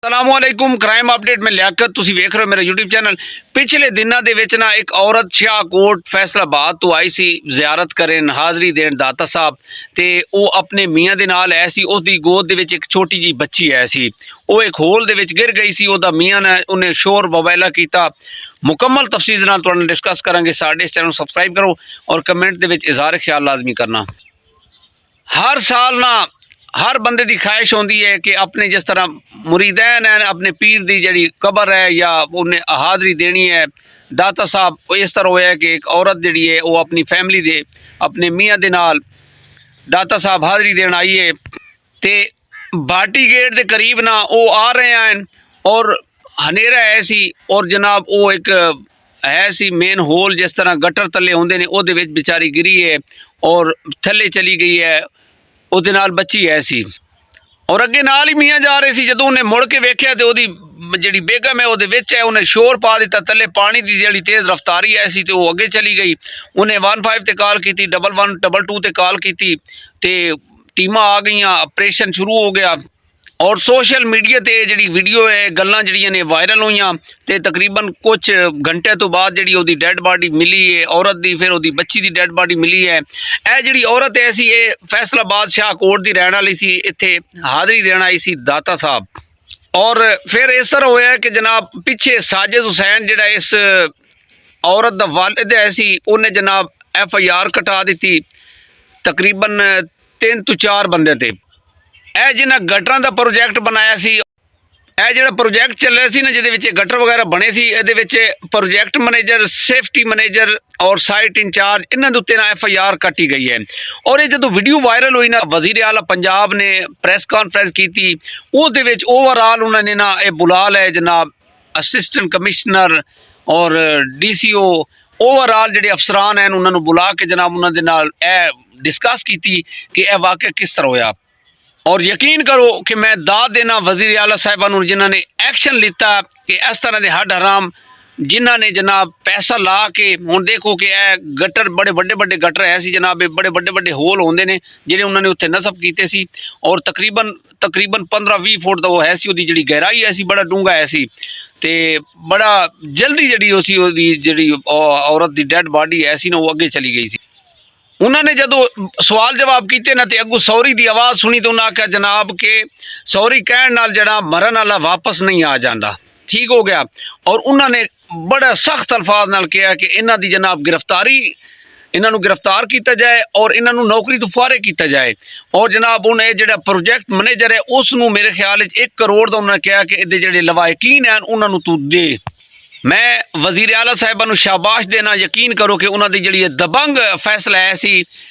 ਸਲਾਮੁਅਲੈकुम crime update में लियाकत तुसी वेख रहे हो मेरा यूट्यूब चैनल। पिछले दिनों ਦੇ ਵਿੱਚ ਨਾ ਇੱਕ ਔਰਤ ਸ਼ਾਹਕੋਟ ਫੈਸਲਾਬਾਦ ਤੋਂ ਆਈ ਸੀ ਜ਼ਿਆਰਤ ਕਰਨ ਹਾਜ਼ਰੀ ਦੇਣ ਦਾਤਾ ਸਾਹਿਬ ਤੇ ਉਹ ਆਪਣੇ ਮੀਆਂ ਦੇ ਨਾਲ ਆਇਆ ਸੀ। ਉਸ ਦੀ ਗੋਦ ਦੇ ਵਿੱਚ ਇੱਕ ਛੋਟੀ ਜੀ ਬੱਚੀ ਆਈ ਸੀ। ਉਹ ਇੱਕ ਹੋਲ ਦੇ ਵਿੱਚ ਗਿਰ ਗਈ ਸੀ। ਉਹਦਾ ਮੀਆਂ ਨੇ ਉਹਨੇ ਸ਼ੋਰ ਬਵਾਇਲਾ ਕੀਤਾ। ਮੁਕੰਮਲ ਤਫਸੀਲ ਨਾਲ ਤੁਹਾਨੂੰ ਡਿਸਕਸ ਕਰਾਂਗੇ। ਸਾਡੇ ਇਸ ਚੈਨਲ ਨੂੰ ਸਬਸਕ੍ਰਾਈਬ ਕਰੋ और कमेंट ਦੇ ਵਿੱਚ ਇਜ਼ਹਾਰ ਖਿਆਲ ਲਾਜ਼ਮੀ ਕਰਨਾ। हर साल ना हर बंदे की ख्वाहिश होती है कि अपने जिस तरह मुरीदैन है अपने पीर की जी कबर है या उन्हें हाज़री देनी है। दाता साहब इस तरह होया कि एक औरत जी है वो अपनी फैमिली दे अपने मियाँ दे नाल दाता साहब हाज़री देन आई है तो भाटी गेट के करीब ना वो आ रहे हैं और हनेरा है सी और जनाब वो एक है सी मेन होल जिस तरह गटर थले होंगे ने वो बेचारी गिरी है और थले चली गई है। ਉਹਦੇ ਨਾਲ ਬੱਚੀ ਐ ਸੀ ਔਰ ਅੱਗੇ ਨਾਲ ਹੀ ਮੀਆਂ ਜਾ ਰਹੇ ਸੀ। ਜਦੋਂ ਉਹਨੇ ਮੁੜ ਕੇ ਵੇਖਿਆ ਤੇ ਉਹਦੀ ਜਿਹੜੀ ਬੇਗਮ ਹੈ ਉਹਦੇ ਵਿੱਚ ਹੈ। ਉਹਨੇ ਸ਼ੋਰ ਪਾ ਦਿੱਤਾ। ਥੱਲੇ ਪਾਣੀ ਦੀ ਜਿਹੜੀ ਤੇਜ਼ ਰਫ਼ਤਾਰੀ ਐ ਸੀ ਤੇ ਉਹ ਅੱਗੇ ਚਲੀ ਗਈ। ਉਹਨੇ 15 ਤੇ ਕਾਲ ਕੀਤੀ, 1122 ਤੇ ਕਾਲ ਕੀਤੀ ਤੇ ਟੀਮਾਂ ਆ ਗਈਆਂ। ਆਪਰੇਸ਼ਨ ਸ਼ੁਰੂ ਹੋ ਗਿਆ और सोशल मीडिया ते जी वीडियो है गल्लां जड़ियां ने वायरल हुई तो तकरीबन कुछ घंटे तो बाद जी ओदी डैड बॉडी मिली है औरत की। फिर ओदी बच्ची की डैड बॉडी मिली है। यह जी औरत है सी ये फैसलाबाद शाहकोट की रहने वाली सी। इत्थे हाज़री देना आई सी दाता साहब। और फिर इस तरह होया कि जनाब पिछे साजिद हुसैन जिहड़ा इस औरत दा वालिद है सी उन्हें जनाब FIR कटा दी तकरीबन 3 ਤੋਂ 4 बंदे ते। ਇਹ ਜਿਹਨਾਂ ਗਟਰਾਂ ਦਾ ਪ੍ਰੋਜੈਕਟ ਬਣਾਇਆ ਸੀ ਇਹ ਜਿਹੜਾ ਪ੍ਰੋਜੈਕਟ ਚੱਲ ਰਿਹਾ ਸੀ ਨਾ ਜਿਹਦੇ ਵਿੱਚ ਗਟਰ ਵਗੈਰਾ ਬਣੇ ਸੀ ਇਹਦੇ ਵਿੱਚ ਪ੍ਰੋਜੈਕਟ ਮੈਨੇਜਰ ਸੇਫਟੀ ਮੈਨੇਜਰ ਔਰ ਸਾਈਟ ਇੰਚਾਰਜ ਇਹਨਾਂ ਦੇ ਉੱਤੇ ਨਾ FIR ਕੱਟੀ ਗਈ ਹੈ। ਔਰ ਇਹ ਜਦੋਂ ਵੀਡੀਓ ਵਾਇਰਲ ਹੋਈ ਨਾ ਵਜ਼ੀਰ ਆਲਾ ਪੰਜਾਬ ਨੇ ਪ੍ਰੈਸ ਕਾਨਫਰੰਸ ਕੀਤੀ ਉਹਦੇ ਵਿੱਚ ਓਵਰਆਲ ਉਹਨਾਂ ਨੇ ਨਾ ਇਹ ਬੁਲਾ ਲਿਆ ਜਨਾਬ ਅਸਿਸਟੈਂਟ ਕਮਿਸ਼ਨਰ और DCO ओवरऑल ਜਿਹੜੇ ਅਫਸਰਾਨ ਹਨ ਉਹਨਾਂ ਨੂੰ ਬੁਲਾ ਕੇ ਜਨਾਬ ਉਹਨਾਂ ਦੇ ਨਾਲ ਇਹ ਡਿਸਕਸ ਕੀਤੀ ਕਿ ਇਹ ਵਾਕਿਆ ਕਿਸ ਤਰ੍ਹਾਂ ਹੋਇਆ। और यकीन करो कि मैं दाद देना वज़ीर आला साहिबान जिन्होंने एक्शन लिता कि इस तरह के हड हराम जिन्होंने जनाब पैसा ला के हुण देखो कि यह गटर बड़े बड़े गटर है सी जनाब बड़े बड़े होल होंदे ने जिहड़े उन्होंने उत्थे नसब कीते सी और तकरीबन 15-20 फुट का वो है सी। उहदी जिहड़ी गहराई है सी बड़ा डूंगा है सी ते बड़ा जल्दी जिहड़ी औरत की डैड बॉडी है सी ना वो अगे चली गई सी। उन्होंने जो सवाल जवाब किए ना तो अगू सौरी की आवाज़ सुनी तो उन्हें आख्या जनाब के सौरी कहने नाल जड़ा मरन वाला वापस नहीं आ जाता। ठीक हो गया। और उन्होंने बड़ा सख्त अल्फाज नाल कहा कि इन्हां दी जनाब गिरफ्तारी इन्हों गिरफ्तार किया जाए और इन्हों नौकरी तो फारे किया जाए। और जनाब उन्हें जो प्रोजैक्ट मैनेजर है उसनों मेरे ख्याल 1 करोड़ का उन्होंने कहा कि ये जोड़े लवायकीन हैं उन्होंने तू दे। मैं वज़ीर आला साहिबान शाबाश देना। यकीन करो कि उन्होंने जी दबंग फैसला है सी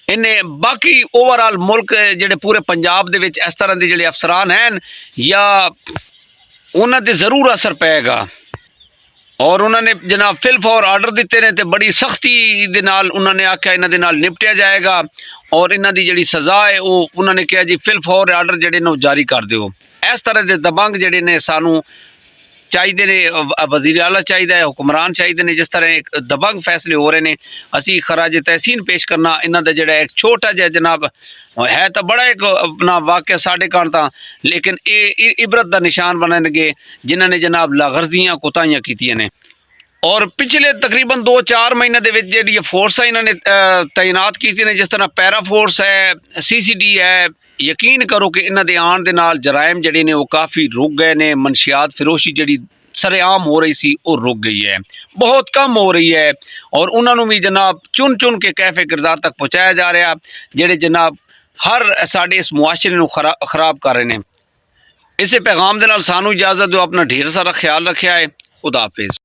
इन्हें बाकी ओवरऑल मुल्क जोड़े पूरे पंजाब दे विच इस तरह के जोड़े अफसरान हैं या उन्होंने ज़रूर असर पेगा। और उन्होंने जनाब फिल फॉर आर्डर दिते ने तो बड़ी सख्ती दे नाल उन्होंने आख्या इन्हां दे नाल निपटिया जाएगा और इन्हां दी जिहड़ी सज़ा है वो उन्होंने कहा जी फिल फॉर आर्डर जिहड़े ने जारी कर दिओ। इस तरह के दबंग जिहड़े ने सानू चाहिए ने वज़ीर आला चाहिए हुक्मरान चाहिए ने जिस तरह एक दबंग फैसले हो रहे हैं। असी खराज तहसीन पेश करना इन्हों का जोड़ा एक छोटा जहा जनाब है तो बड़ा एक अपना वाक़या साढ़े कान था लेकिन ये इबरत का निशान बननगे जिन्होंने जनाब लागर्जियाँ कोताहियाँ कीतियां ने। और पिछले तकरीबन 2-4 महीने के जी फोर्स है इन्होंने तैनात की ने जिस तरह पैरा फोर्स है CCD है। यकीन करो कि इन्हों के आने के नाल जराइम जड़े ने वो काफ़ी रुक गए ने। मनशियात फिरोशी जी सरेआम हो रही सी और रुक गई है बहुत कम हो रही है। और उन्होंने भी जनाब चुन चुन के कैफे किरदार तक पहुँचाया जा रहा जेडे जनाब हर साढ़े इस मुआशरे को खराब कर रहे हैं। इस पैगाम के नाल सानू इजाज़त दो। अपना ढेर सारा ख्याल रखा है। खुदा हाफिज़।